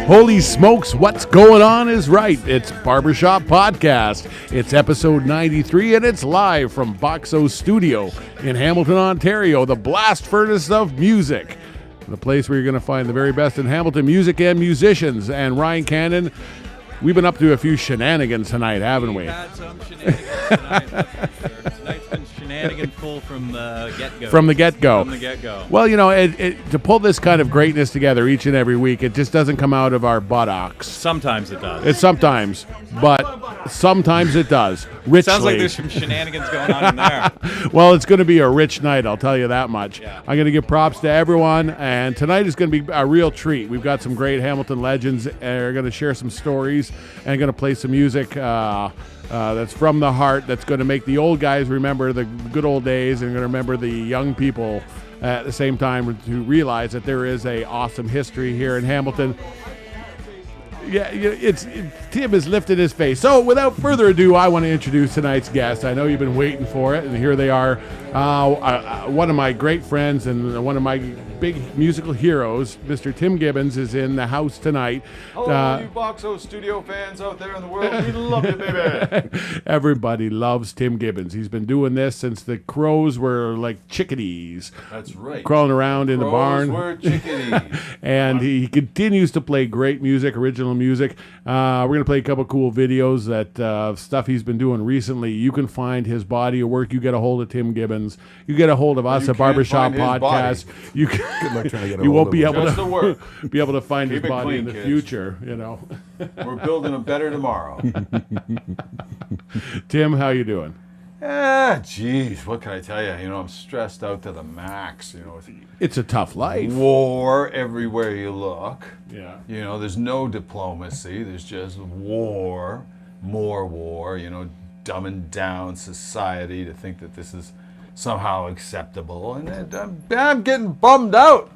Holy smokes, what's going on is right. It's Barber Shop Podcast. It's episode 93, and it's live from Boxo Studio in Hamilton, Ontario, the blast furnace of music. The place where you're going to find the very best in Hamilton music and musicians. And Ryan Cannon, we've been up to a few shenanigans tonight, haven't we? We've had some shenanigans tonight, that's for sure. Tonight's been shenanigan full from the get-go. From the get-go. From the get-go. Well, you know, to pull this kind of greatness together each and every week, it just doesn't come out of our buttocks. Sometimes it does. It's sometimes, but sometimes it does. Richly. Sounds like there's some shenanigans going on in there. Well, it's going to be a rich night, I'll tell you that much. Yeah. I'm going to give props to everyone, and tonight is going to be a real treat. We've got some great Hamilton legends, and we're going to share some stories, and going to play some music that's from the heart, that's going to make the old guys remember the good old days, and going to remember the young people at the same time to realize that there is a awesome history here in Hamilton. Yeah, Tim has lifted his face. So without further ado, I want to introduce tonight's guest. I know you've been waiting for it, and here they are. One of my great friends and one of my big musical heroes, Mr. Tim Gibbons, is in the house tonight. Hello, you Boxo Studio fans out there in the world. We love you, baby. Everybody loves Tim Gibbons. He's been doing this since the crows were like chickadees. That's right. Crawling around in the barn. Crows were chickadees. And he continues to play great music, original music. We're going to play a couple cool videos that stuff he's been doing recently. You can find his body of work. You get a hold of Tim Gibbons. You get a hold of us at Barber Shop Podcast. You can, good luck trying to get a you hold won't be of him. able Just the work. to be able to find Keep his it body clean, in the kids. future. You know, We're building a better tomorrow. Tim, how you doing? Geez, what can I tell you? You know, I'm stressed out to the max. You know, with It's a tough life. war everywhere you look. Yeah. You know, there's no diplomacy. There's just war, more war. You know, dumbing down society to think that this is somehow acceptable, and I'm getting bummed out.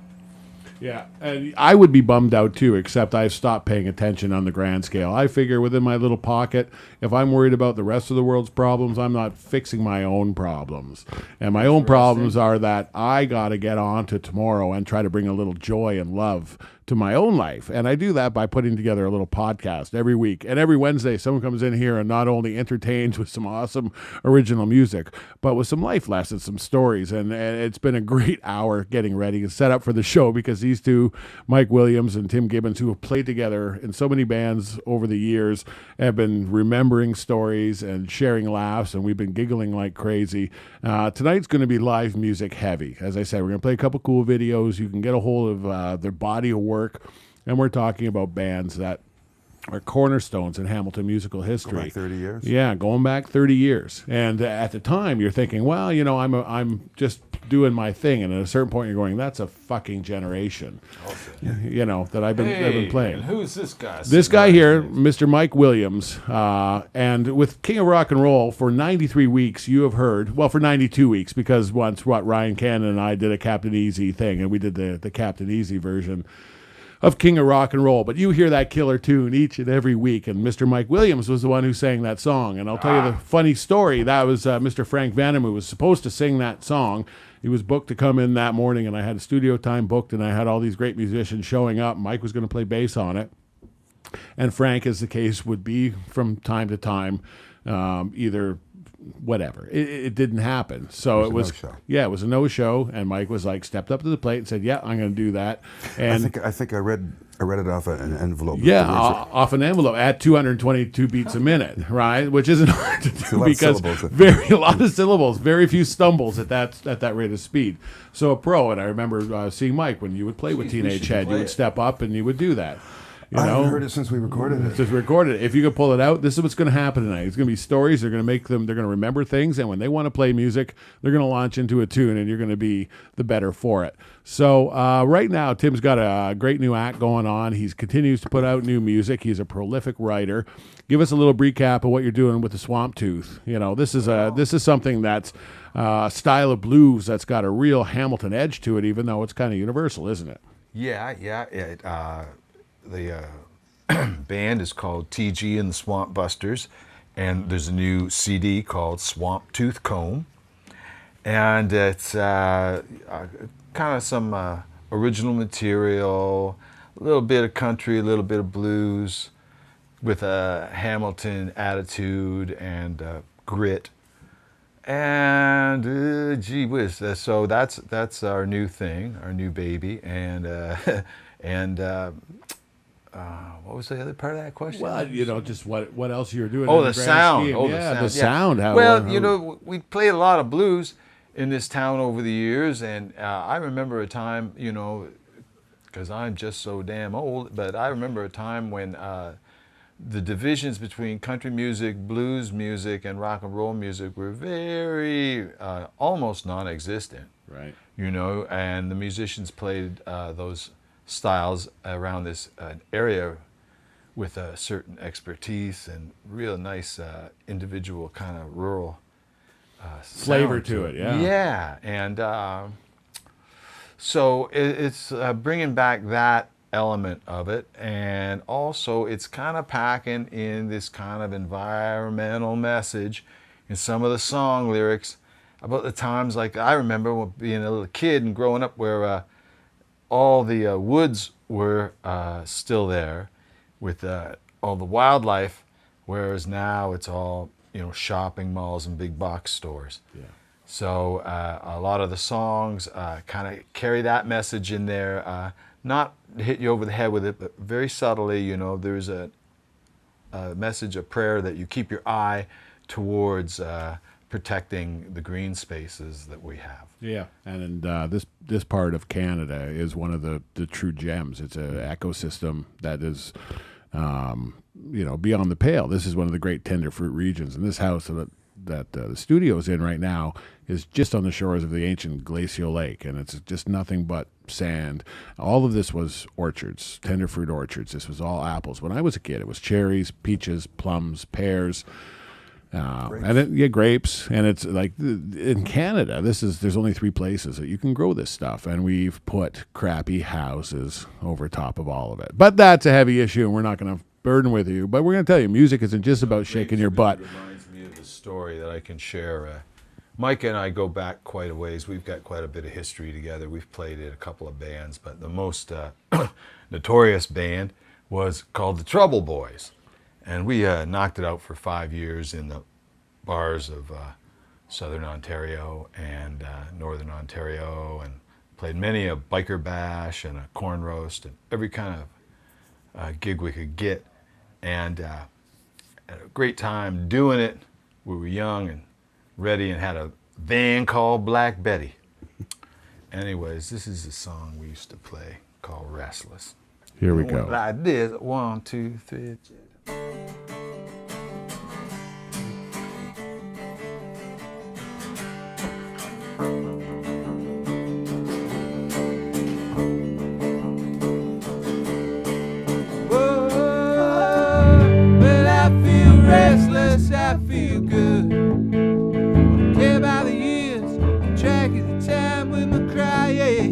Yeah, and I would be bummed out too, except I've stopped paying attention on the grand scale. I figure within my little pocket, if I'm worried about the rest of the world's problems, I'm not fixing my own problems. And my own problems are that I got to get on to tomorrow and try to bring a little joy and love to my own life. And I do that by putting together a little podcast every week. And every Wednesday, someone comes in here and not only entertains with some awesome original music, but with some life lessons, some stories. And it's been a great hour getting ready and set up for the show, because these two, Mike Williams and Tim Gibbons, who have played together in so many bands over the years, have been remembering stories and sharing laughs, and we've been giggling like crazy. Tonight's going to be live music heavy. As I said, we're going to play a couple cool videos. You can get a hold of their body of work. And we're talking about bands that are cornerstones in Hamilton musical history. Go back 30 years? Yeah, going back 30 years. And at the time, you're thinking, well, you know, I'm just doing my thing. And at a certain point, you're going, that's a fucking generation, you know, that I've been playing. And who's this guy? This guy here, Mr. Mike Williams, and with King of Rock and Roll for 93 weeks, you have heard, well, for 92 weeks, because once, Ryan Cannon and I did a Captain Easy thing, and we did the Captain Easy version of King of Rock and Roll. But you hear that killer tune each and every week, and Mr. Mike Williams was the one who sang that song. And I'll tell you the funny story. That was Mr. Frank Vanham, who was supposed to sing that song. He was booked to come in that morning, and I had a studio time booked, and I had all these great musicians showing up. Mike was going to play bass on it. And Frank, as the case would be from time to time, either whatever. It didn't happen. So it was no-show. Yeah, it was a no-show, and Mike was like, stepped up to the plate and said, yeah, I'm going to do that. And I think I read it off an envelope. yeah, off an envelope at 222 beats a minute, right? Which isn't hard to do, because a lot of syllables, very few stumbles at that rate of speed. So a pro, and I remember seeing Mike when you would play with Teenage Head, you would step up and you would do that. You I know? haven't heard it since we recorded it. Just recorded it. If you could pull it out, this is what's going to happen tonight. It's going to be stories. They're going to make them. They're going to remember things, and when they want to play music, they're going to launch into a tune, and you're going to be the better for it. So right now, Tim's got a great new act going on. He continues to put out new music. He's a prolific writer. Give us a little recap of what you're doing with the Swamp Tooth. You know, this is something that's style of blues that's got a real Hamilton edge to it, even though it's kind of universal, isn't it? Yeah. The band is called TG and the Swampbusters, and there's a new CD called Swamp Tooth Comb, and it's kind of some original material, a little bit of country, a little bit of blues, with a Hamilton attitude and grit. And gee whiz, so that's our new thing, our new baby. And what was the other part of that question? Well, just what else you're doing. Oh, in the grand sound. scheme. Oh, yeah, the sound. How, Well, we played a lot of blues in this town over the years, and I remember a time, because I'm just so damn old, but I remember a time when the divisions between country music, blues music, and rock and roll music were very almost non-existent. Right. And the musicians played those styles around this area with a certain expertise and real nice individual kind of rural flavor sound to it. Yeah. Yeah, and so it's bringing back that element of it, and also it's kind of packing in this kind of environmental message in some of the song lyrics about the times, like I remember being a little kid and growing up where all the woods were still there with all the wildlife, whereas now it's all shopping malls and big box stores. Yeah. So a lot of the songs kind of carry that message in there, not hit you over the head with it, but very subtly, there's a message, a prayer that you keep your eye towards protecting the green spaces that we have. Yeah, and this part of Canada is one of the true gems. It's an ecosystem that is, beyond the pale. This is one of the great tender fruit regions, and this house that the studio is in right now is just on the shores of the ancient glacial lake, and it's just nothing but sand. All of this was orchards, tender fruit orchards. This was all apples. When I was a kid, it was cherries, peaches, plums, pears, grapes. And it's like in Canada, there's only 3 places that you can grow this stuff, and we've put crappy houses over top of all of it. But that's a heavy issue, and we're not going to burden with you. But we're going to tell you, music isn't just about shaking your butt. It reminds me of the story that I can share. Mike and I go back quite a ways. We've got quite a bit of history together. We've played in a couple of bands, but the most notorious band was called the Trouble Boys. And we knocked it out for 5 years in the bars of Southern Ontario and Northern Ontario, and played many a biker bash and a corn roast and every kind of gig we could get. And had a great time doing it. We were young and ready and had a van called Black Betty. Anyways, this is a song we used to play called Restless. Here we go. Like this, 1, 2, 3. Restless, I feel good. Don't care about the years, track of the time with my cry, yeah.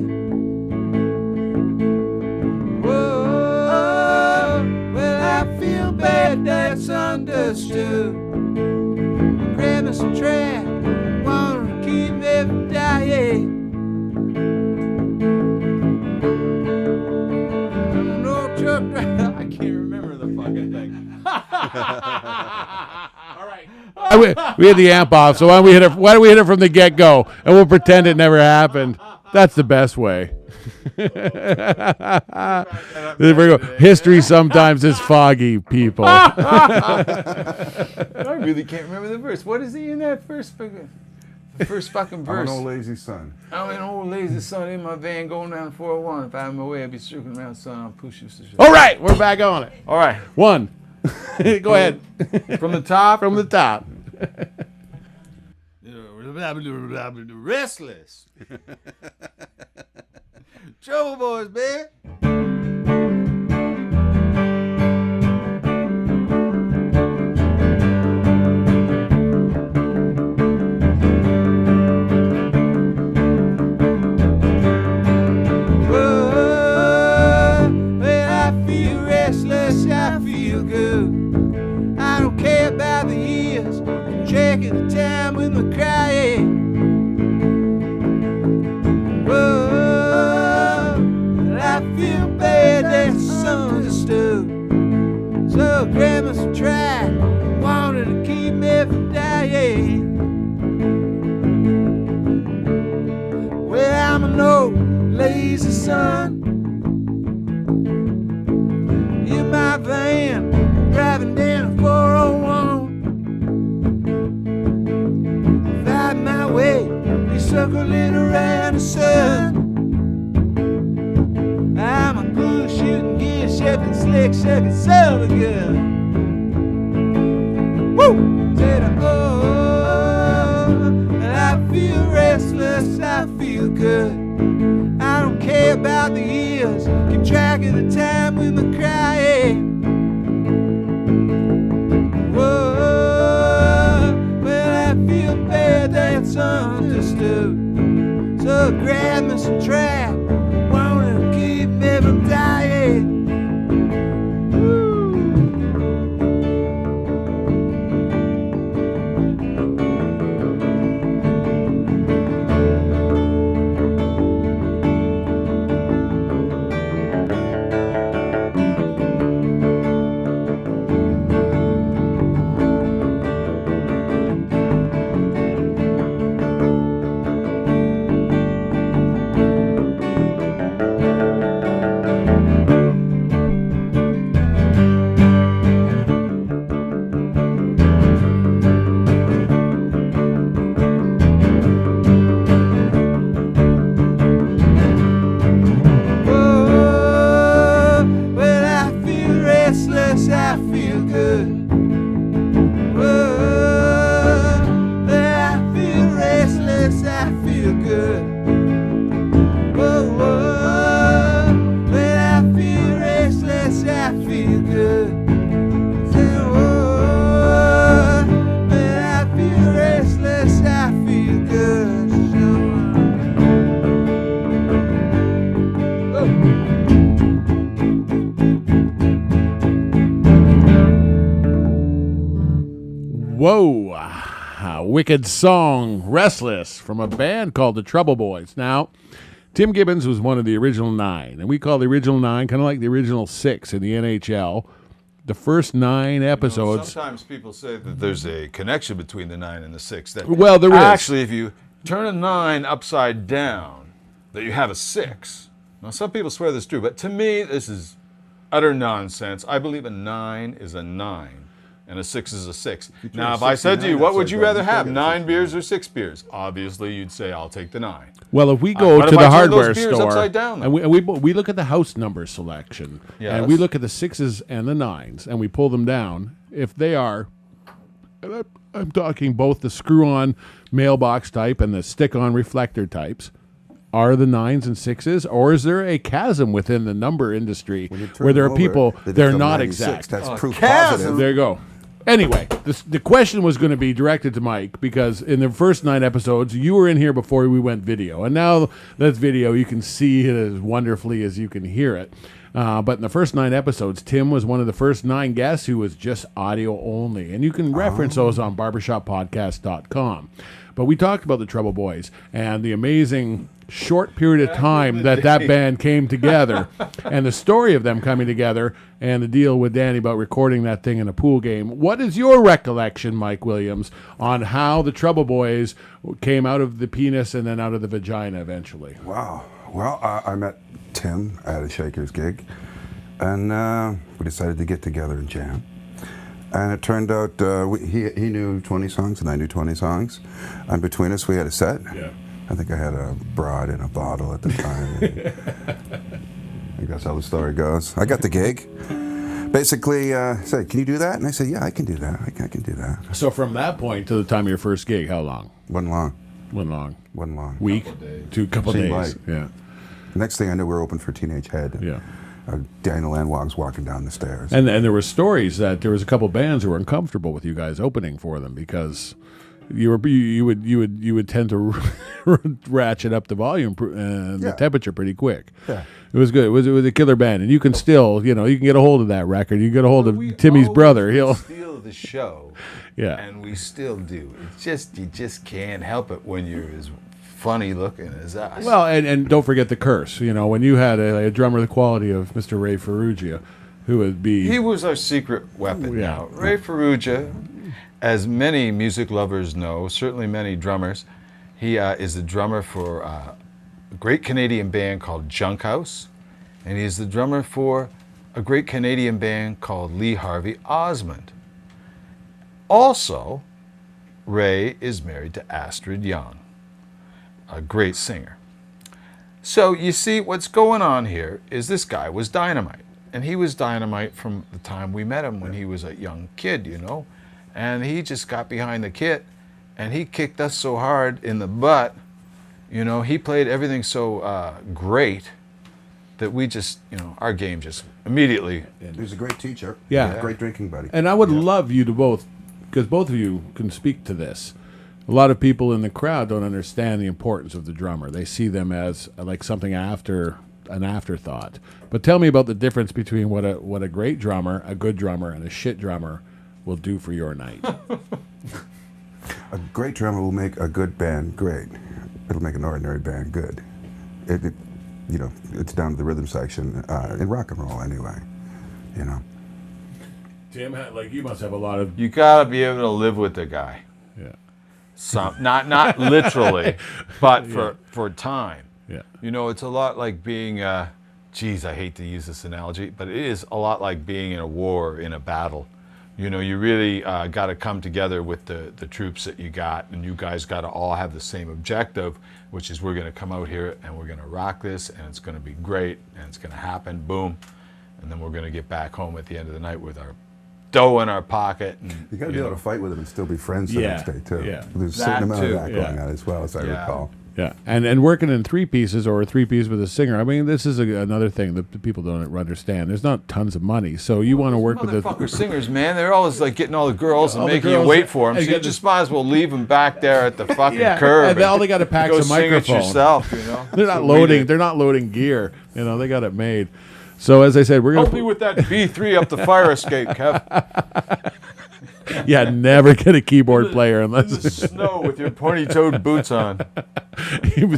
Whoa, well I feel bad, that's understood. Grab me some track, wanna keep every day, yeah. No truck driver, I can't remember the fucking thing. All right. We had the amp off, so why don't we hit it from the get-go, and we'll pretend it never happened. That's the best way. There we go. History sometimes is foggy, people. I really can't remember the verse. What is he in that first fucking verse? I'm an old lazy son. I'm an old lazy son in my van going down 401. If I'm away, I'll be circling around, son. I'll push you. All right, we're back on it. All right. 1. Go ahead. From the top? From the top. Restless. Trouble Boys, man. Checking the time with my crying. Whoa, lazy sun. In my van, driving down 401. Find my way, be circling around the sun. I'm a bull shooting, gear shucking, slick shucking, son of a gun. Woo! Said I feel restless, I feel good. I don't care about the years, keep track of the time with my crying. Whoa, well I feel bad, that's understood. So grab me some trap, wanna keep me from dying. Whoa, a wicked song, Restless, from a band called the Trouble Boys. Now, Tim Gibbons was one of the original 9, and we call the original 9 kind of like the original 6 in the NHL. The first 9 episodes. Sometimes people say that there's a connection between the 9 and the 6. That well, there is. Actually, if you turn a 9 upside down, that you have a 6. Now, some people swear this is true, but to me, this is utter nonsense. I believe a 9 is a 9. And a 6 is a 6. Now, if I said to you, what would you rather have, 9 beers or 6 beers? Obviously, you'd say, I'll take the 9. Well, if we go to the hardware store, upside down, and we look at the house number selection, and we look at the 6s and the 9s, and we pull them down, if they are, and I'm talking both the screw-on mailbox type and the stick-on reflector types, are the 9s and 6s, or is there a chasm within the number industry where there are people, they're not 96. Exact? That's proof positive. There you go. Anyway, the question was going to be directed to Mike because in the first 9 episodes, you were in here before we went video. And now that's video. You can see it as wonderfully as you can hear it. But in the first 9 episodes, Tim was one of the first 9 guests who was just audio only. And you can reference those on barbershoppodcast.com. But we talked about the Trouble Boys and the amazing short period of time that band came together and the story of them coming together and the deal with Danny about recording that thing in a pool game. What is your recollection, Mike Williams, on how the Trouble Boys came out of the penis and then out of the vagina eventually? Wow. Well, I met Tim at a Shakers gig, and we decided to get together and jam. And it turned out he knew 20 songs and I knew 20 songs. And between us, we had a set. Yeah. I think I had a broad in a bottle at the time. I guess how the story goes. I got the gig. Basically, said, can you do that? And I said, yeah, I can do that. I can do that. So from that point to the time of your first gig, how long? Wasn't long. Wasn't long. Week? Couple days. Like. Yeah. Next thing I knew, we were open for Teenage Head. Yeah. Daniel Landwag's walking down the stairs. And there were stories that there was a couple bands who were uncomfortable with you guys opening for them because you would tend to ratchet up the volume and the temperature pretty quick. Yeah. It was good. It was a killer band, and you can still, you can get a hold of that record. You can get a hold of Timmy's brother. He'll steal the show. Yeah. And we still do. It's just you just can't help it when you're as funny looking as us. Well, and don't forget the curse. When you had a drummer the quality of Mr. Ray Farrugia, who would be... He was our secret weapon. Yeah. Now, Ray Farrugia, as many music lovers know, certainly many drummers, he is the drummer for a great Canadian band called Junk House, and he's the drummer for a great Canadian band called Lee Harvey Osmond. Also, Ray is married to Astrid Young, a great singer. So you see, what's going on here is this guy was dynamite. And he was dynamite from the time we met him when he was a young kid, you know. And he just got behind the kit and he kicked us so hard in the butt. You know, he played everything so great that we just, you know, our game just immediately. He was a great teacher. Yeah. A great drinking buddy. And I would love you to both, because both of you can speak to this. A lot of people in the crowd don't understand the importance of the drummer. They see them as like something after an afterthought. But tell me about the difference between what a great drummer, a good drummer, and a shit drummer will do for your night. A great drummer will make a good band great. It'll make an ordinary band good. You know, it's down to the rhythm section in rock and roll anyway. You know. Tim, like you must have a lot of. You gotta be able to live with the guy. Yeah. Not literally, but for time. Yeah. You know, it's a lot like being, geez, I hate to use this analogy, but it is a lot like being in a war, in a battle. You know, you really got to come together with the troops that you got, and you guys got to all have the same objective, which is we're going to come out here and we're going to rock this, and it's going to be great, and it's going to happen, boom, and then we're going to get back home at the end of the night with our dough in our pocket. And, You got to be able to fight with him and still be friends the Yeah, next day too. yeah. There's a That certain amount too, of that going on as well, as I recall. Yeah, and working in three pieces or three pieces with a singer. I mean, this is another thing that the people don't understand. There's not tons of money, so you want to work with the Motherfucker singers, man, they're always like getting all the girls and all the making girls you wait for them. and So you get just might as well leave them back there at the fucking yeah, curb. and all they got to pack go is a sing it microphone yourself, you know. They're not So loading. we They're not loading gear. You know, they got it made. So as I said, we're help gonna me with that B3 up the fire escape, Kev. yeah, never get a keyboard player In the unless snow with your pointy-toed boots on. you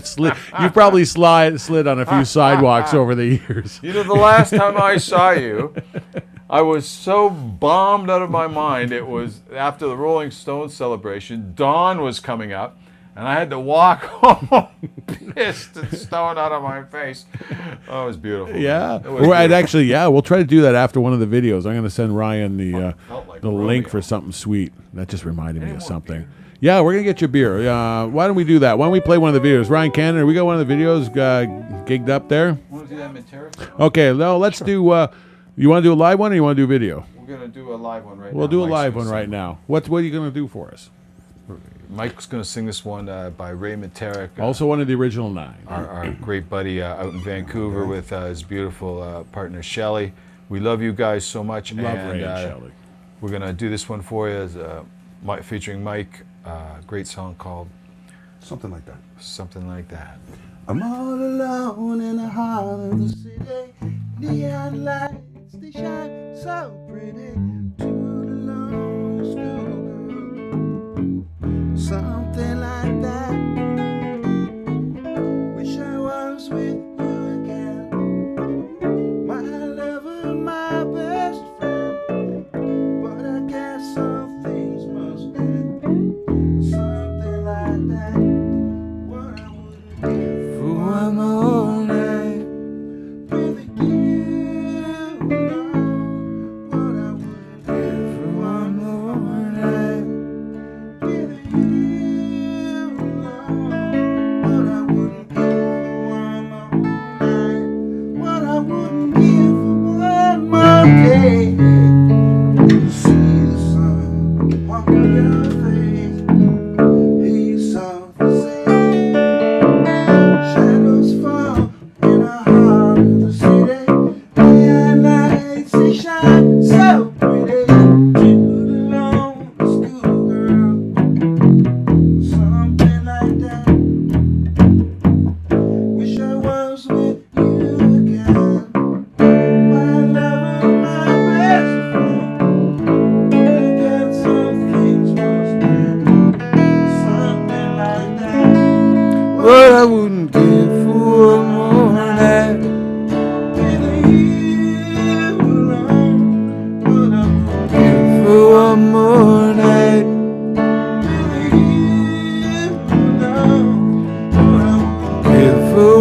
probably slid on a few sidewalks over the years. You know, the last time I saw you, I was so bombed out of my mind. It was after the Rolling Stones celebration. Dawn was coming up, and I had to walk home pissed and stoned out of my face. Oh, it was beautiful. Yeah, It was I'd beautiful. actually, yeah, we'll try to do that after one of the videos. I'm going to send Ryan Felt like the link Romeo. for something sweet. That just reminded me Any of more something. beer? Yeah, we're going to get you a beer. Why don't we do that? Why don't we play one of the videos? Ryan Cannon, we got one of the videos gigged up there? Want to do that Metallica? Okay, no, let's do, you want to do a live one or you want to do video? We're going to do a live one right now. We'll do a Mike's live gonna one right sing. now. What are you going to do for us? Mike's going to sing this one by Ray Farrugia. Also one of the original 9. Our great buddy out in Vancouver with his beautiful partner Shelly. We love you guys so much. Love Ray and Shelley. We're going to do this one for you as, featuring Mike. Great song called Something like that. Something Like That. I'm all alone in the heart of the city. Neon lights, they shine so pretty. To the lone schoolgirl. Something like that. Wish I was with you again. My lover, my best friend. But I guess some things must end. Something like that. What I wouldn't give for one more night with you. No, what I wouldn't give for one more night with you. No, what I wouldn't give for one more night. What I wouldn't give for one more day. See the sun on your face. Hear something say. Shadows fall in the heart of the city. Neon lights, they shine so pretty. To the lone schoolgirl. Something like that. Wish I was with you again. My lover, my best friend. I got some things must end. Something like that. What I wouldn't give for one more night with you alone. What I wouldn't give for one more night with you alone. What I wouldn't give for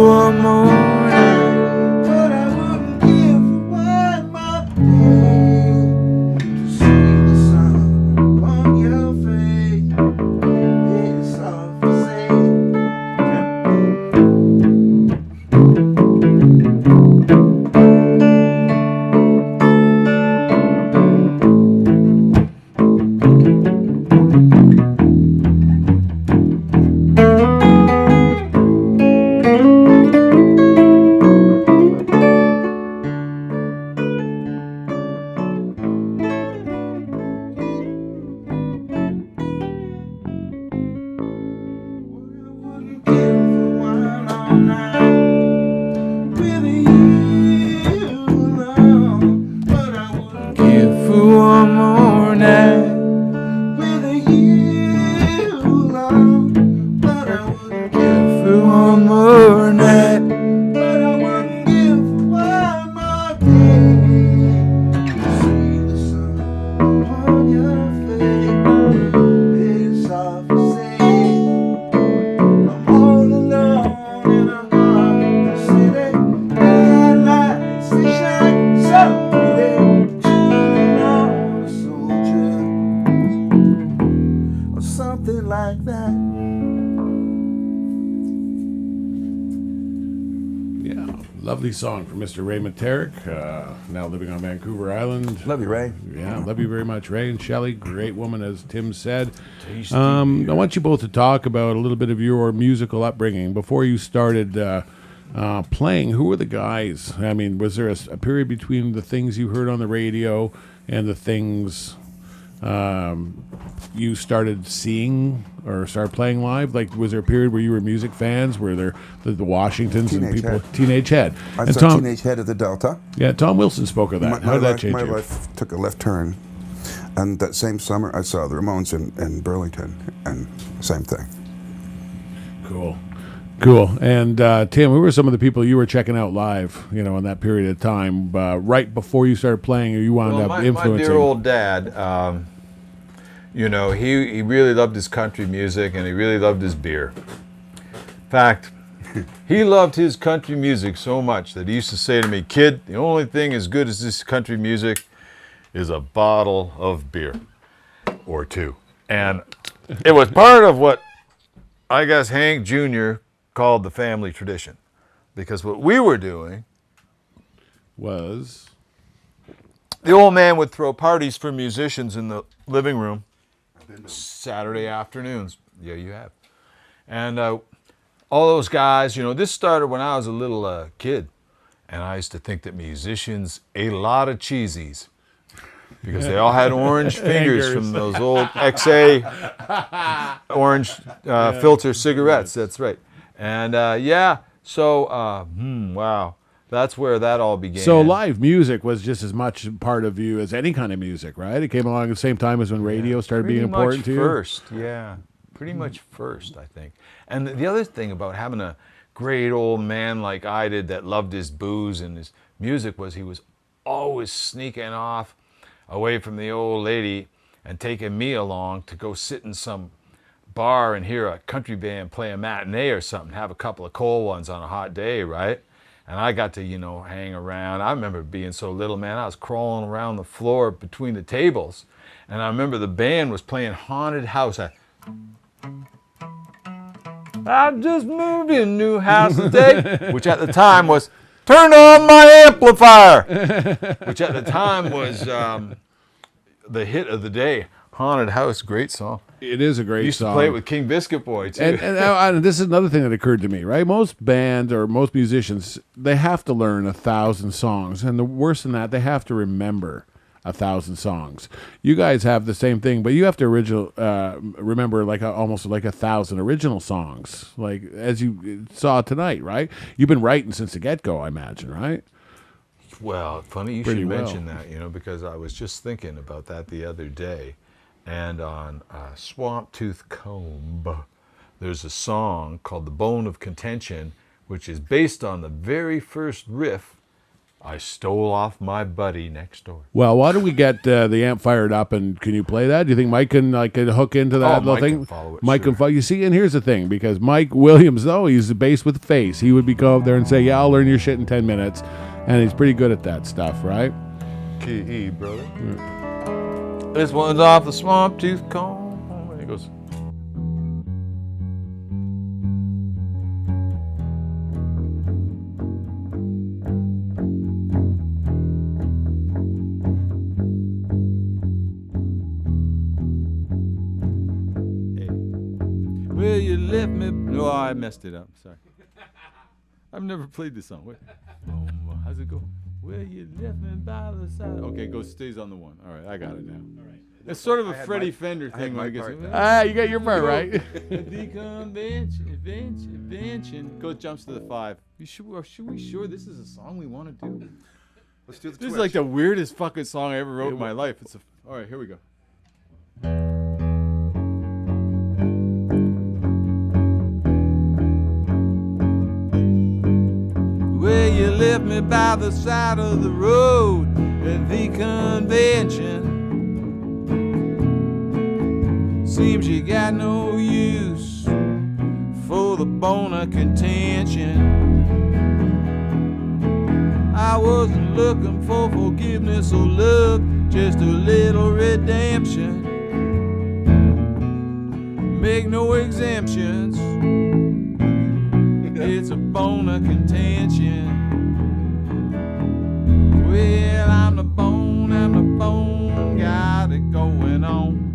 Lovely song from Mr. Ray Materick, now living on Vancouver Island. Love you, Ray. Yeah, love you very much, Ray and Shelley. Great woman, as Tim said. I want you both to talk about a little bit of your musical upbringing. Before you started playing, who were the guys? I mean, was there a period between the things you heard on the radio and the things you started seeing or started playing live? Like, was there a period where you were music fans? Were there the Washingtons and Teenage people? Head. Teenage Head. I And saw Teenage Head at the Delta. Yeah, Tom Wilson spoke of that. How did that change my you? life took a left turn. And that same summer, I saw the Ramones in Burlington, and same thing. Cool. And Tim, who were some of the people you were checking out live, in that period of time, right before you stared playing, or you wound up influencing? My dear old dad, he really loved his country music, and he really loved his beer. In fact, he loved his country music so much that he used to say to me, "Kid, the only thing as good as this country music is a bottle of beer or two." And it was part of what I guess Hank Jr. called the family tradition, because what we were doing was the old man would throw parties for musicians in the living room Saturday afternoons. Yeah, you have. And all those guys, this started when I was a little kid, and I used to think that musicians ate a lot of cheesies because they all had orange fingers from those old XA orange filter cigarettes. That's right. And wow. That's where that all began. So live music was just as much part of you as any kind of music, right? It came along at the same time as when radio started being important to you? Pretty much first, I think. And the other thing about having a great old man like I did that loved his booze and his music was he was always sneaking off away from the old lady and taking me along to go sit in some bar and hear a country band play a matinee or something, have a couple of cold ones on a hot day, right? And I got to, hang around. I remember being so little, man, I was crawling around the floor between the tables. And I remember the band was playing Haunted House. I just moved in a new house today, which at the time was, turn on my amplifier, which at the time was the hit of the day. Haunted House, great song. It is a great song. Used to play it with King Biscuit Boy, too. And this is another thing that occurred to me, right? Most bands or most musicians, they have to learn 1,000 songs. And the worse than that, they have to remember 1,000 songs. You guys have the same thing, but you have to remember almost 1,000 original songs, like as you saw tonight, right? You've been writing since the get-go, I imagine, right? Well, funny you should mention that, because I was just thinking about that the other day. And on Swamp Tooth Comb, there's a song called The Bone of Contention, which is based on the very first riff I stole off my buddy next door. Well, why don't we get the amp fired up, and can you play that? Do you think Mike can hook into that little Mike thing? Can follow it, Mike sure. can follow. You see, and here's the thing, because Mike Williams, though, he's the bass with face. He would go up there and say, "Yeah, I'll learn your shit in 10 minutes," and he's pretty good at that stuff, right? Key, brother. This one's off the Swamp Tooth Comb. And he goes. left me. No, I messed it up. Sorry. I've never played this song. Wait. How's it go? Where you left me by the side. Okay, stays on the one. All right, I got it now. All right. It's sort of a Freddie Fender thing. I guess. You got your part right. The convention. Go jumps to the 5. Should we sure this is a song we want to do? Let's do the This is like the weirdest fucking song I ever wrote in my life. All right, here we go. Where you left me by the side of the road at the convention. Seems you got no use for the bone of contention. I wasn't looking for forgiveness or love, just a little redemption. Make no exemptions. It's a bone of contention. Well, I'm the bone, got it going on.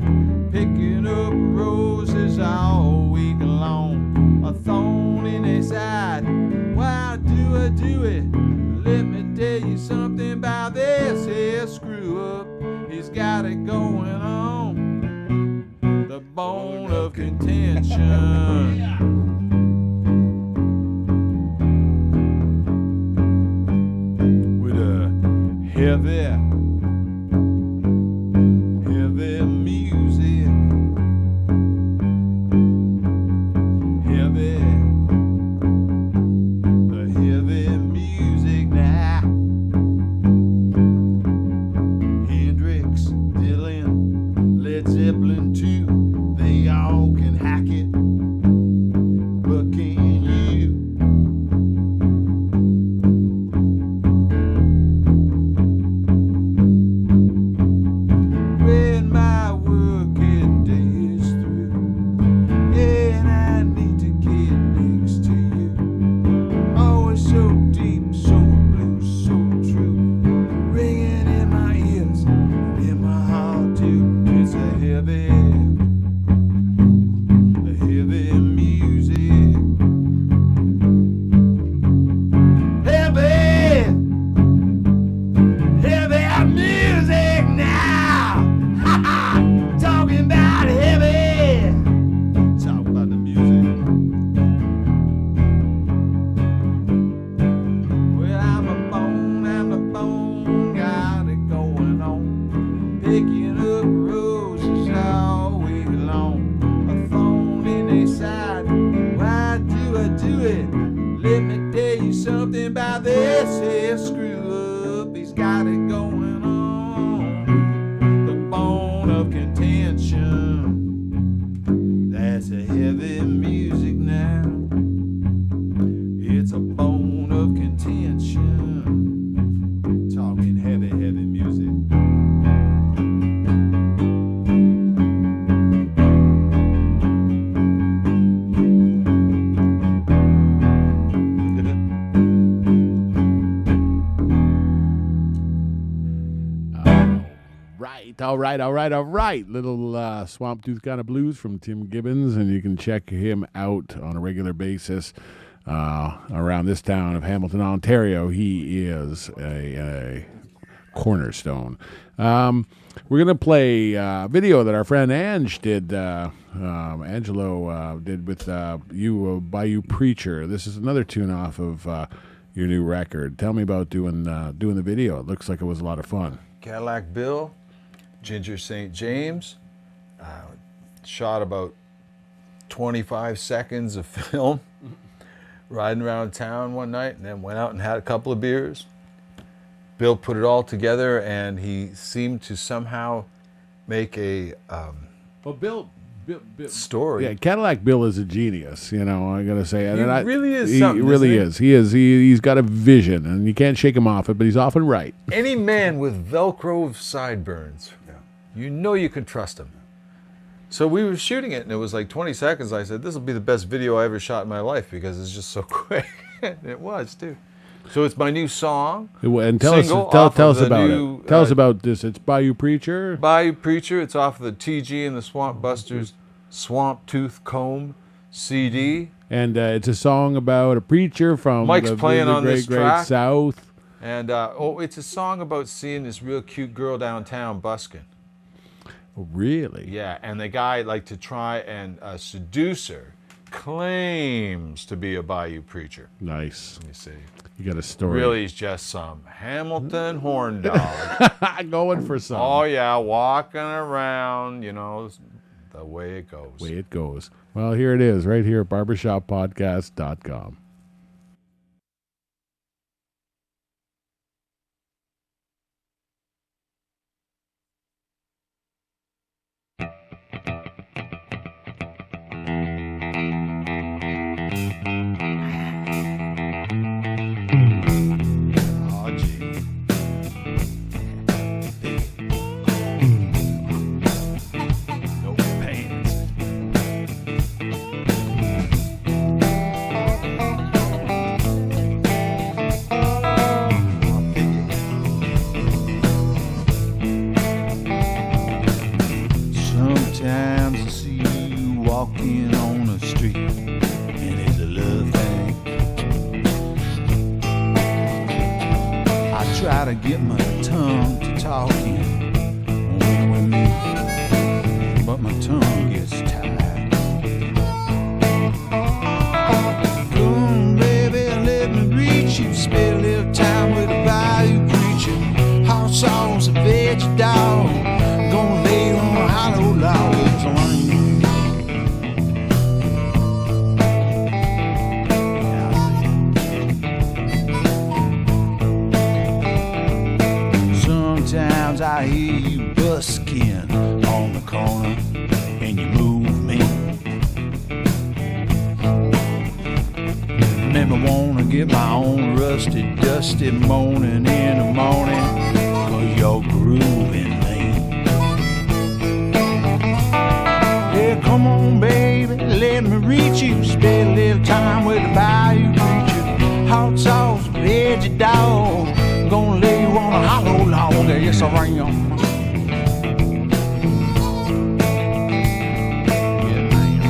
Picking up roses all week long. A thorn in their side, why do I do it? Let me tell you something about this here screw up. He's got it going on. The bone of contention. Heavy music, heavy music now. Hendrix, Dylan, Led Zeppelin too, they all can hack it, but can you? All right. Little Swamp Tooth kind of blues from Tim Gibbons, and you can check him out on a regular basis around this town of Hamilton, Ontario. He is a cornerstone. We're going to play a video that our friend Ange did, Angelo did with Bayou Preacher. This is another tune off of your new record. Tell me about doing the video. It looks like it was a lot of fun. Cadillac Bill, Ginger St. James, shot about 25 seconds of film, riding around town one night, and then went out and had a couple of beers. Bill put it all together, and he seemed to somehow make a Bill story. Yeah, Cadillac Bill is a genius, I gotta say. He really is He something, really isn't he? is. He's got a vision, and you can't shake him off it, but he's often right. Any man with Velcro sideburns, you can trust him. So we were shooting it, and it was like 20 seconds. I said, this will be the best video I ever shot in my life because it's just so quick. It was, too. So it's my new song. And tell us about it. Tell us about this. It's Bayou Preacher. Bayou Preacher. It's off of the TG and the Swampbusters Swamp Tooth Comb CD. And it's a song about a preacher from Mike's the playing on great, this great track. South. And it's a song about seeing this real cute girl downtown busking. Oh, really? Yeah, and the guy to try and seduce her claims to be a Bayou preacher. Nice. Let me see. You got a story. Really, he's just some Hamilton horn dog. Going for some. Oh yeah, walking around, the way it goes. Way it goes. Well, here it is, right here at barbershoppodcast.com. Oh, gee. No pants. Sometimes I see you walking on the street, and it's a love thing. I try to get my tongue to talking when we meet, but my tongue gets tied. Come, baby, let me reach you. Spend a little time with a bayou preacher. Hot sauce, a veggie dog. Gonna lay on a hollow log. It's rain. Sometimes I hear you busking on the corner and you move me. Make me wanna get my own rusty, dusty moaning in the morning, 'cause you're grooving me. Yeah, come on, baby, let me reach you. Spend a little time with the bayou preacher. Hot sauce, veggie dog. Gonna lay you on a hollow log. Yes, I am. Yeah, man.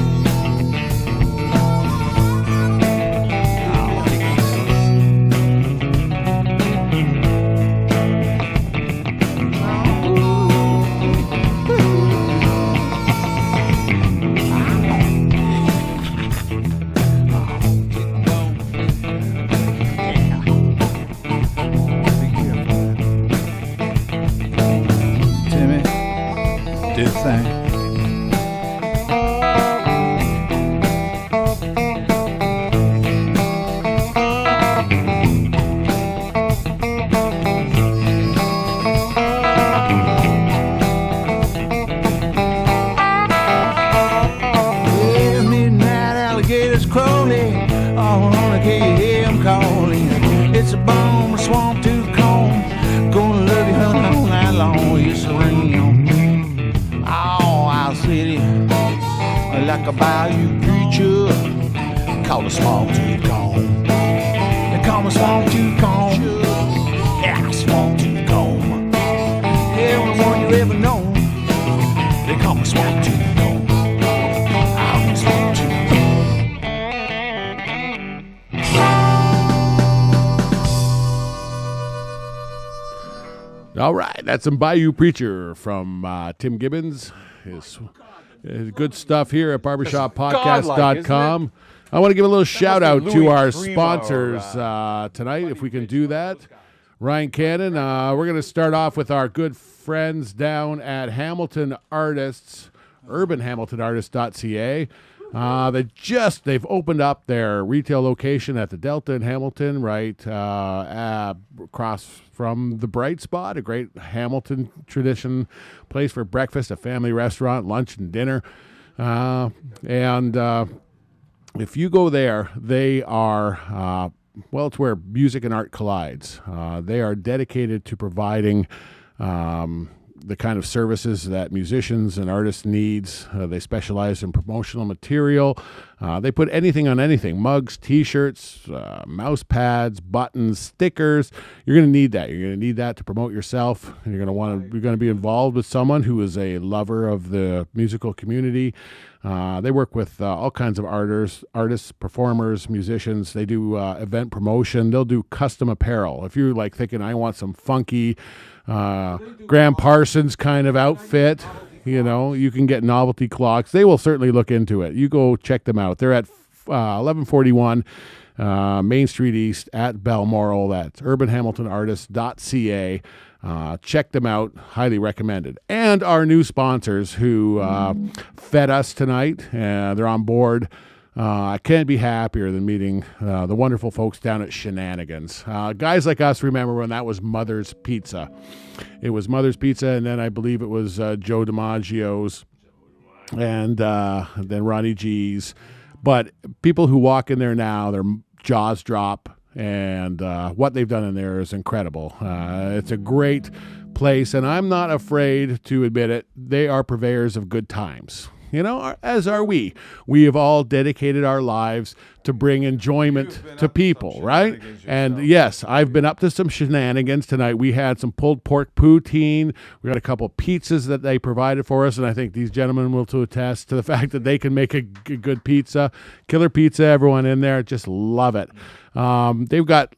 Timmy, do the thing. Well, midnight alligators crawling. I wanna hear him calling. It's a bomb, a swamp to the comb. Gonna love you, honey, all night long. It's a ring. Oh, I'll city like a bayou preacher. Call a swamp to the comb. They call me swamp to the comb. Yeah, swamp to the comb. Every one you ever know. They call me swamp to the comb. I'm swamp to the All right, that's some Bayou Preacher from Tim Gibbons. His good stuff here at barbershoppodcast.com. I want to give a little shout out to our sponsors tonight, if we can do that. Ryan Cannon, we're going to start off with our good friends down at Hamilton Artists, urbanhamiltonartists.ca. They've opened up their retail location at the Delta in Hamilton, right across from the Bright Spot, a great Hamilton tradition place for breakfast, a family restaurant, lunch and dinner. If you go there, they are, it's where music and art collides. They are dedicated to providing the kind of services that musicians and artists needs. They specialize in promotional material. They put anything on anything: mugs, T-shirts, mouse pads, buttons, stickers. You're going to need that. You're going to need that to promote yourself. And you're going to be involved with someone who is a lover of the musical community. They work with all kinds of artists, performers, musicians. They do event promotion. They'll do custom apparel. If you're like thinking, I want some funky Graham Parsons kind of outfit, you can get novelty clocks. They will certainly look into it. You go check them out. They're at 1141 Main Street East at Balmoral. That's urbanhamiltonartist.ca. Check them out. Highly recommended. And our new sponsors who fed us tonight. They're on board. I can't be happier than meeting the wonderful folks down at Shenanigans. Guys like us remember when that was Mother's Pizza. It was Mother's Pizza, and then I believe it was Joe DiMaggio's, and then Ronnie G's. But people who walk in there now, their jaws drop, and what they've done in there is incredible. It's a great place, and I'm not afraid to admit it. They are purveyors of good times. As are we. We have all dedicated our lives to bring enjoyment to people, right? And yes, I've been up to some shenanigans tonight. We had some pulled pork poutine. We got a couple of pizzas that they provided for us, and I think these gentlemen will to attest to the fact that they can make a good pizza. Killer pizza, everyone in there. Just love it. They've got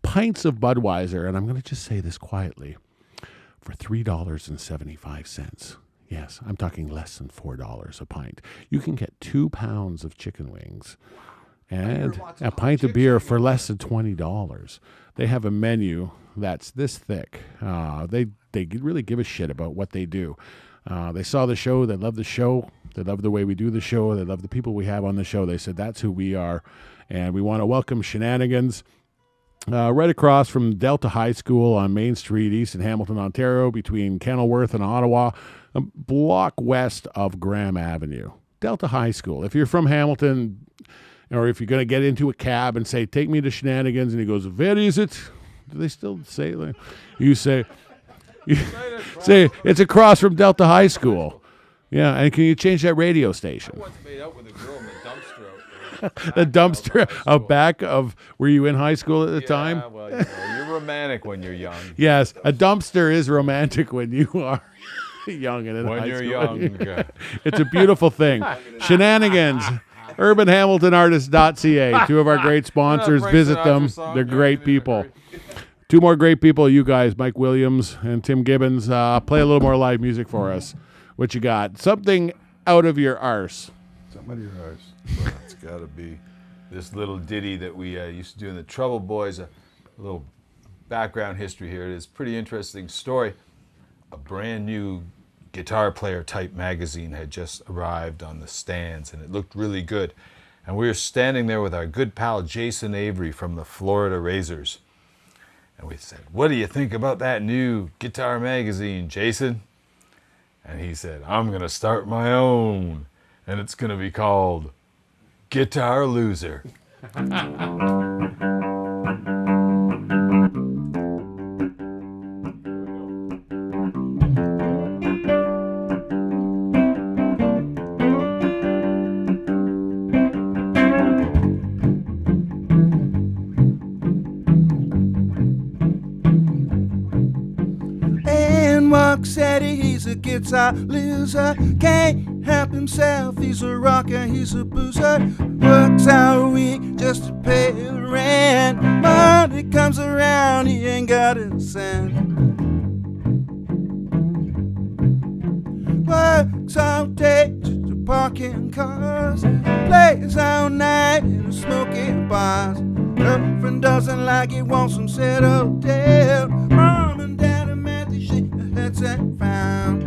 pints of Budweiser, and I'm going to just say this quietly, for $3.75. Yes, I'm talking less than $4 a pint. You can get 2 pounds of chicken wings and a pint of beer for less than $20. They have a menu that's this thick. They really give a shit about what they do. They saw the show. They love the show. They love the way we do the show. They love the people we have on the show. They said that's who we are, and we want to welcome Shenanigans. Right across from Delta High School on Main Street East in Hamilton, Ontario, between Kenilworth and Ottawa, a block west of Graham Avenue. Delta High School. If you're from Hamilton, or if you're going to get into a cab and say, take me to Shenanigans, and he goes, where is it? Do they still say that? You say it's across from Delta High School. Yeah, and can you change that radio station? I once made out with a girl in the dumpster. The dumpster out back of, were you in high school at the time? Well, you're romantic when you're young. Yes, a dumpster is romantic when you are young and in When high you're school. young. It's a beautiful thing. Shenanigans, urbanhamiltonartist.ca. Two of our great sponsors. Visit them. They're great people. Two more great people, you guys, Mike Williams and Tim Gibbons. Play a little more live music for us. What you got? Something out of your arse. Somebody yours. Well, it's got to be this little ditty that we used to do in the Trouble Boys. A little background history here. It is a pretty interesting story. A brand new guitar player type magazine had just arrived on the stands, and it looked really good. And we were standing there with our good pal Jason Avery from the Florida Razors. And we said, what do you think about that new guitar magazine, Jason? And he said, I'm going to start my own, and it's going to be called Guitar Loser. Said he's a guitar loser, can't help himself, he's a rocker, he's a boozer, works out a week just to pay the rent, money comes around, he ain't got a cent. Works all day just to parking cars, plays all night in smoking bars, girlfriend doesn't like it, wants some settled down, mom and dad are mad they shake their heads and frown.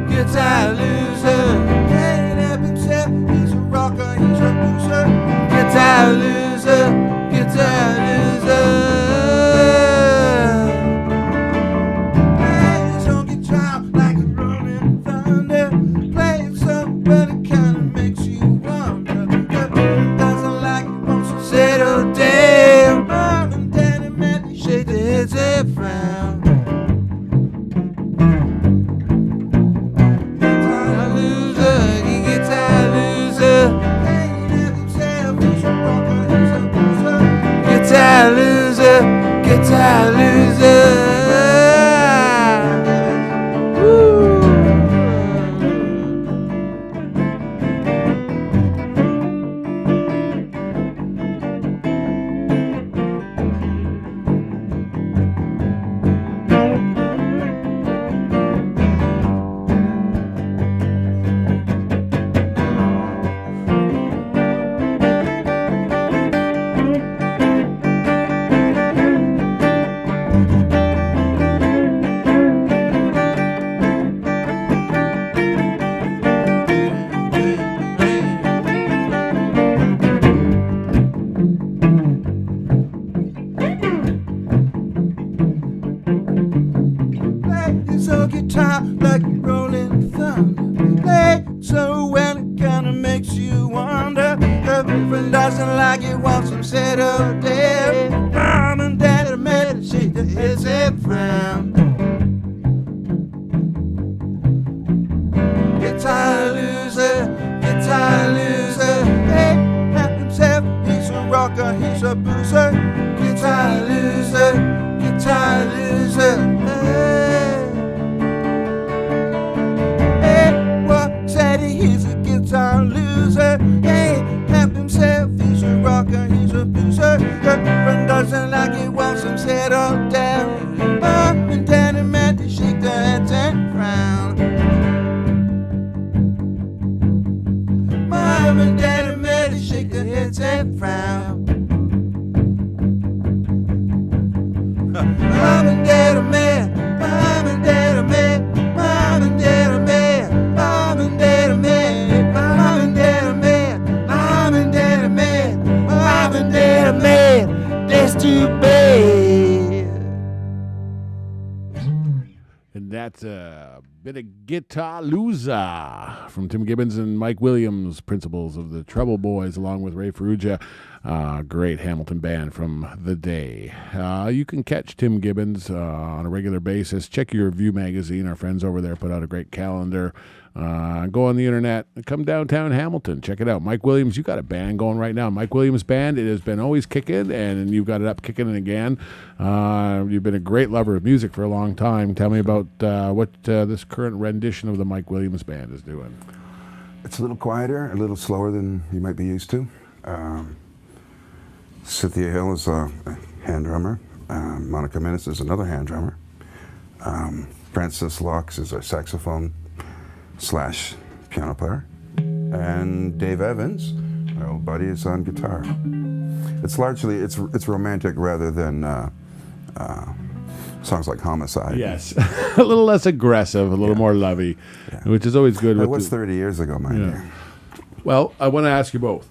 Guitar loser, can't help himself, he's a rocker, he's a boozer, guitar loser, guitar loser. Plays on guitar like a rolling thunder, playing something but it kinda makes you wonder. Girlfriend doesn't like it, wants to settle down, mom and dad guitar loser. So guitar like rolling thunder. Play so well it kinda makes you wonder. Her friend doesn't like it, wants him settled down. Mom and dad are mad and shake their heads and frown. Guitar loser, guitar loser. Hey, at himself, he's a rocker, he's a boozer. Guitar loser, guitar loser. He's a guitar loser. Hey, help himself. He's a rocker. He's a boozer. Her friend doesn't like it. Wants him settled down. Mom and dad are mad. They shake their heads and frown. Mom and dad are mad. They shake their heads and frown. Mom and dad are mad. Mom and dad are mad. Mom and dad are mad. Mom and dad are mad. Mom and dad are mad. Mom and dad are mad. Mom and dad are mad. That's too bad. And that's a bit of Guitar Loser from Tim Gibbons and Mike Williams, principals of the Trouble Boys, along with Ray Farrugia, great Hamilton band from the day. You can catch Tim Gibbons on a regular basis. Check your Review magazine. Our friends over there put out a great calendar. Go on the internet. Come downtown Hamilton. Check it out. Mike Williams, you got a band going right now. Mike Williams Band. It has been always kicking, and you've got it up kicking again. You've been a great lover of music for a long time. Tell me about what this current rendition of the Mike Williams Band is doing. It's a little quieter, a little slower than you might be used to. Cynthia Hill is a hand drummer. Monica Minnis is another hand drummer. Francis Locks is a saxophone / piano player. And Dave Evans, my old buddy, is on guitar. It's largely, it's romantic rather than songs like Homicide. Yes. A little less aggressive, a little more lovey, which is always good. That was 30 years ago, mind you. Well, I want to ask you both.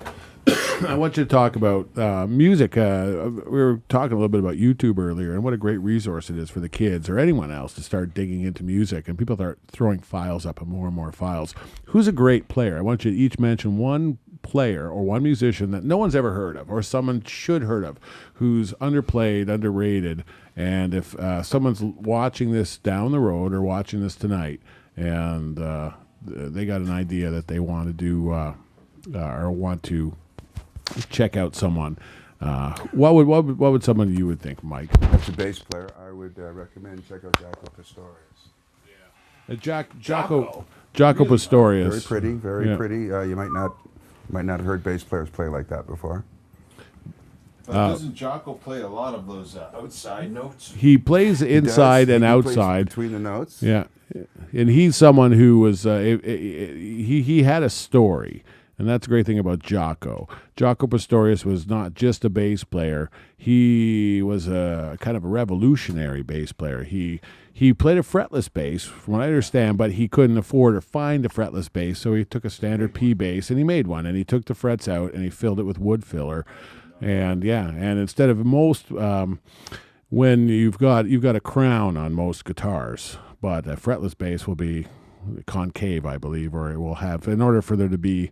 I want you to talk about music. We were talking a little bit about YouTube earlier and what a great resource it is for the kids or anyone else to start digging into music. And people start throwing files up and more files. Who's a great player? I want you to each mention one player or one musician that no one's ever heard of or someone should heard of who's underplayed, underrated. And if someone's watching this down the road or watching this tonight and they got an idea that they want to do or want to check out someone. What would someone you would think, Mike? As a bass player, I would recommend check out Jaco Pastorius. Jaco Pastorius. Very pretty, very pretty. You might not have heard bass players play like that before. But doesn't Jaco play a lot of those outside notes? He plays inside and outside. Plays between the notes. Yeah, and he's someone who was he had a story. And that's the great thing about Jaco. Jaco Pastorius was not just a bass player. He was a kind of a revolutionary bass player. He played a fretless bass, from what I understand, but he couldn't afford or find a fretless bass, so he took a standard P bass and he made one. And he took the frets out and he filled it with wood filler. And and instead of most, when you've got a crown on most guitars, but a fretless bass will be concave, I believe, or it will have, in order for there to be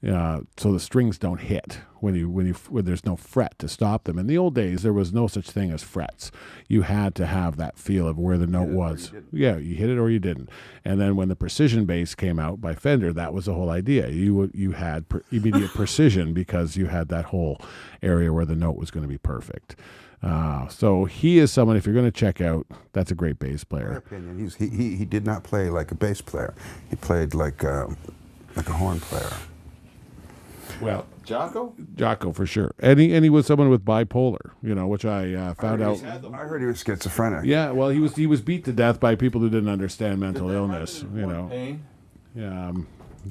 so the strings don't hit when there's no fret to stop them. In the old days, there was no such thing as frets. You had to have that feel of where the note was. Yeah, you hit it or you didn't. And then when the precision bass came out by Fender, that was the whole idea. You had immediate precision because you had that whole area where the note was going to be perfect. So he is someone, if you're going to check out, that's a great bass player. In my opinion, he did not play like a bass player. He played like a horn player. Well, Jocko, for sure. And he was someone with bipolar, which I found out. I heard he was schizophrenic. Yeah, well, he was beat to death by people who didn't understand mental illness. Pain? Yeah,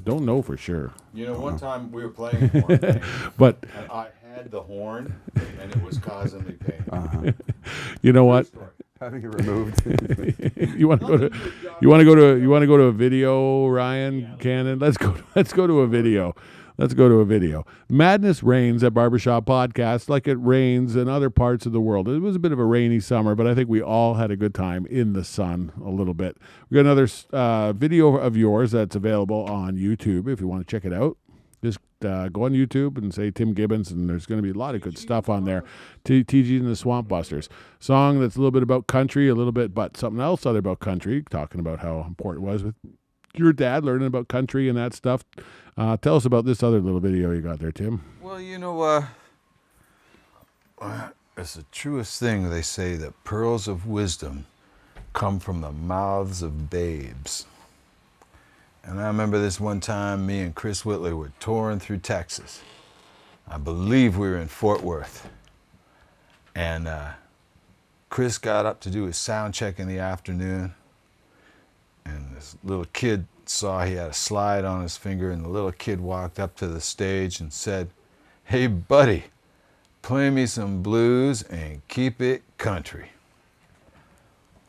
don't know for sure. One time we were playing horn pain, But and I had the horn, and it was causing me pain. you know what? Having it removed. You want to go to a video, Ryan Cannon? Let's go to a video. Let's go to a video. Madness reigns at Barber Shop Podcast like it rains in other parts of the world. It was a bit of a rainy summer, but I think we all had a good time in the sun a little bit. We got another video of yours that's available on YouTube if you want to check it out. Just go on YouTube and say Tim Gibbons, and there's going to be a lot of good stuff on there. TG and the Swampbusters. Song that's a little bit about country, a little bit, but something else other about country, talking about how important it was with your dad learning about country and that stuff. Tell us about this other little video you got there, Tim. Well, it's the truest thing they say that pearls of wisdom come from the mouths of babes. And I remember this one time, me and Chris Whitley were touring through Texas. I believe we were in Fort Worth. And Chris got up to do his sound check in the afternoon. And this little kid saw he had a slide on his finger, and the little kid walked up to the stage and said, "Hey, buddy, play me some blues and keep it country."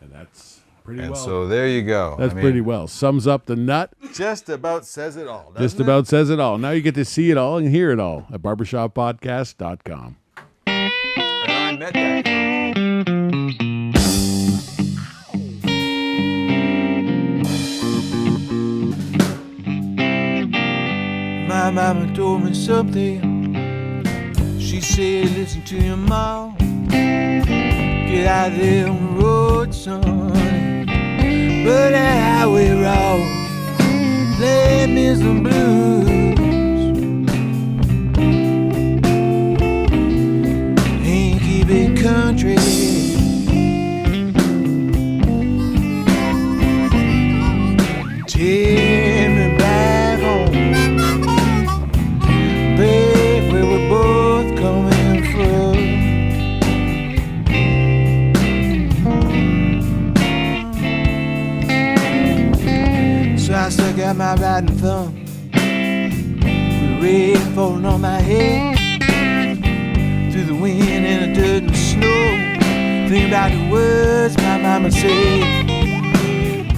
And that's pretty And well. so there you go. That's pretty well. Sums up the nut. Just about says it all. Just about says it all. Now you get to see it all and hear it all at barbershoppodcast.com. And I met that. My mama told me something. She said, listen to your mom. Get out there on the road, son. But that highway road, play me some blues. Ain't keep it country. Take me back home. Babe, where we're both coming from. So I stuck out my riding thumb with rain falling on my head, through the wind and the dirt and the snow. Think about the words my mama said.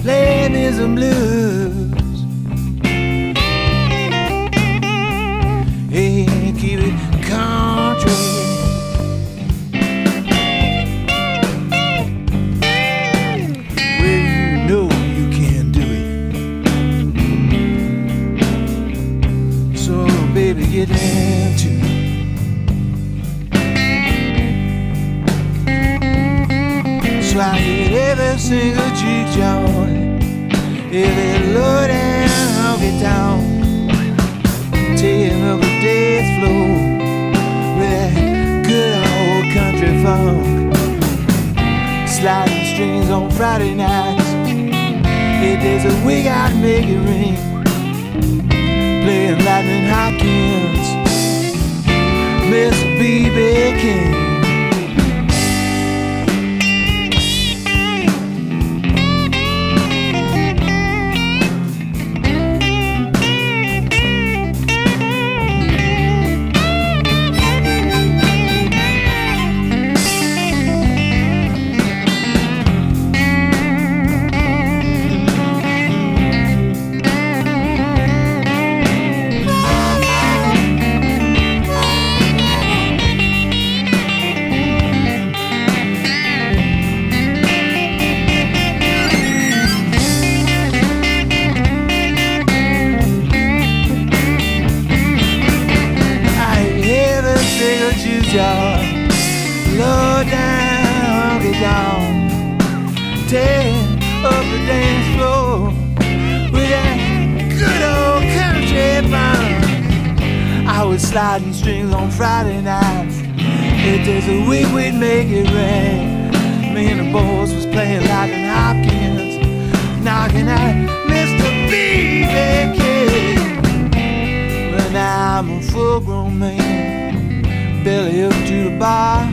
Play me some blues. Hey, keep it country. Well, you know you can do it. So, baby, get into it. So I hit every single cheek joint, every low down honky tonk. Taking up the dance floor with that good old country funk. Sliding strings on Friday nights. Hey, there's a wig I'd make it ring. Playing Lightning Hopkins, Miss B.B. King. guitar, low down guitar, tear up the dance floor with that good old country fun. I was sliding strings on Friday nights. If there's a week we'd make it rain. Me and the boys was playing like an Hopkins, knocking at Mr. B.B. King. Well, now I'm a full-grown man, belly up to the bar.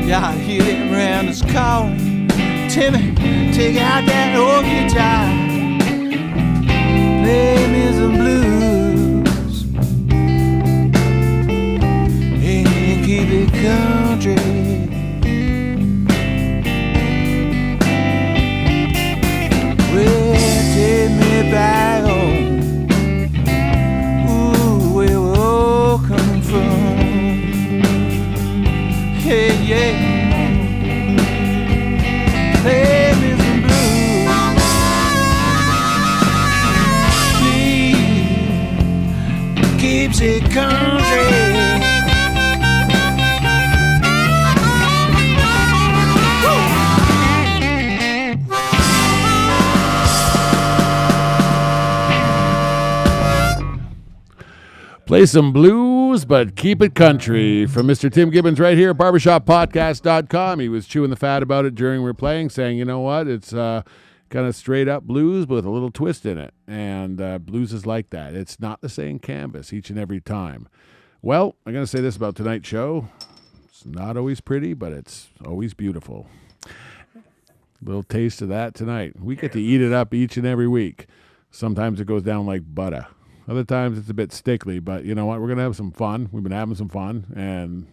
Yeah, I hear them rounders calling, Timmy, take out that old guitar, play me some blues, and keep it country. Well, take me back home, ooh, where we're all coming from. Hey, yeah, play me some blues, keeps it country. Play some blues, but keep it country. From Mr. Tim Gibbons right here at barbershoppodcast.com. He was chewing the fat about it during we were playing, saying, you know what, it's kind of straight up blues, but with a little twist in it. And blues is like that. It's not the same canvas each and every time. Well, I'm going to say this about tonight's show. It's not always pretty, but it's always beautiful. Little taste of that tonight. We get to eat it up each and every week. Sometimes it goes down like butter. Other times it's a bit stickly, but you know what? We're going to have some fun. We've been having some fun, and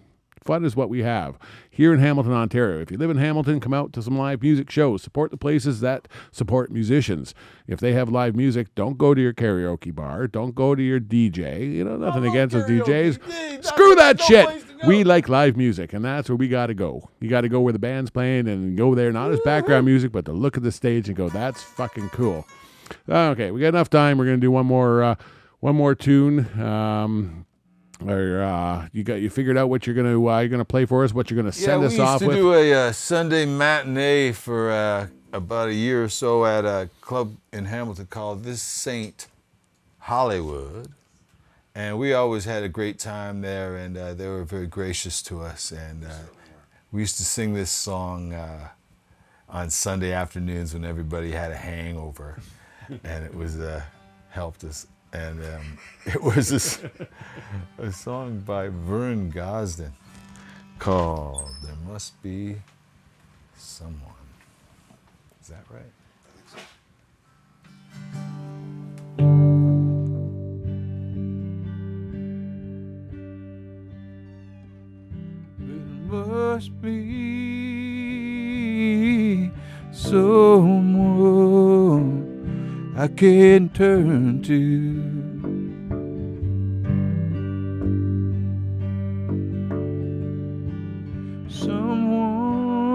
fun is what we have here in Hamilton, Ontario. If you live in Hamilton, come out to some live music shows. Support the places that support musicians. If they have live music, don't go to your karaoke bar. Don't go to your DJ. You know, nothing against those DJs. Screw that shit. We like live music, and that's where we got to go. You got to go where the band's playing and go there, not as background music, but to look at the stage and go, that's fucking cool. Okay, we got enough time. We're going to do one more tune. You figured out what you're gonna play for us, what you're gonna send us off with? Yeah, we used to do a Sunday matinee for about a year or so at a club in Hamilton called This Saint Hollywood, and we always had a great time there, and they were very gracious to us, and we used to sing this song on Sunday afternoons when everybody had a hangover, and it was helped us. And it was a song by Vern Gosden called There Must Be Someone. Is that right? There must be someone I can turn to. Someone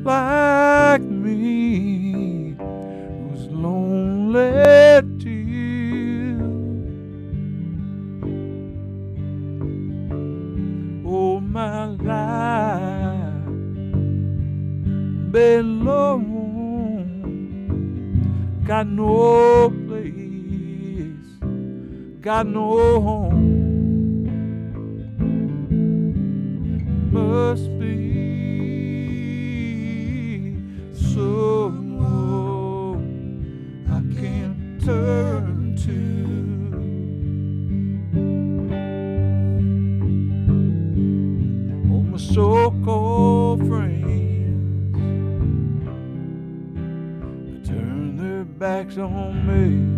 like me who's lonely too. Oh, my life been long. Got no place, got no home. Must be someone I can turn to. Oh, my so-called friends turn their backs on me.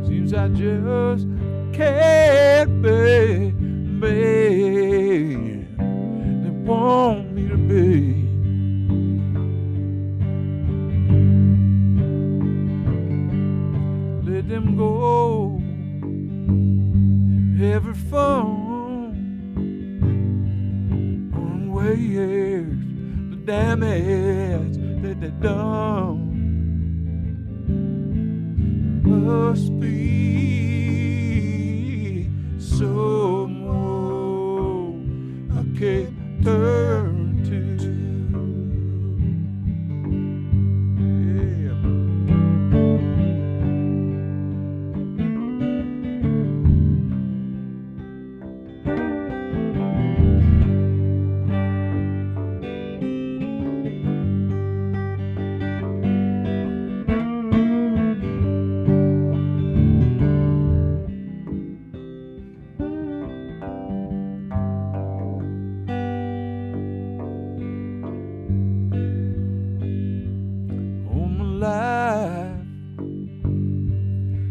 Seems I just can't be man they want me to be. Let them go, every phone unwares the damage that they done. must be someone I can turn to. Yeah. All my life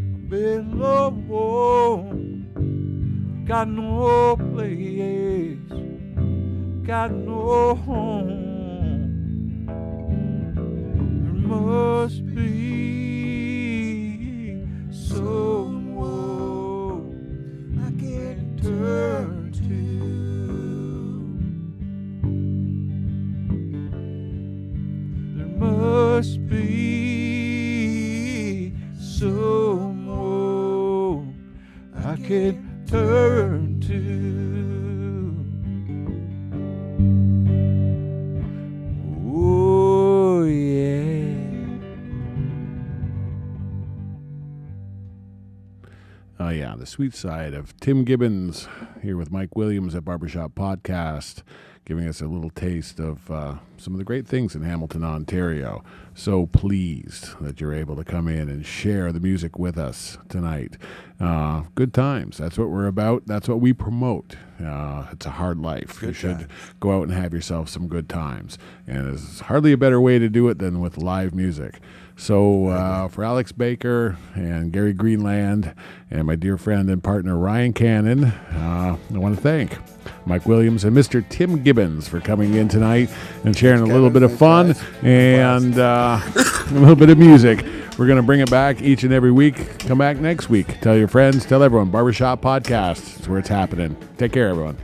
I've been alone, got no place, got no home. There must be someone I can turn to. There must be someone I can turn to. Oh, yeah. Oh, yeah, the sweet side of Tim Gibbons here with Mike Williams at Barber Shop Podcast, giving us a little taste of some of the great things in Hamilton, Ontario. So pleased that you're able to come in and share the music with us tonight. Good times. That's what we're about. That's what we promote. It's a hard life. You should go out and have yourself some good times. And there's hardly a better way to do it than with live music. So for Alex Baker and Gary Greenland and my dear friend and partner Ryan Cannon, I want to thank Mike Williams and Mr. Tim Gibbons for coming in tonight and sharing a little bit of fun and a little bit of music. We're going to bring it back each and every week. Come back next week. Tell your friends, tell everyone. Barbershop Podcast is where it's happening. Take care, everyone.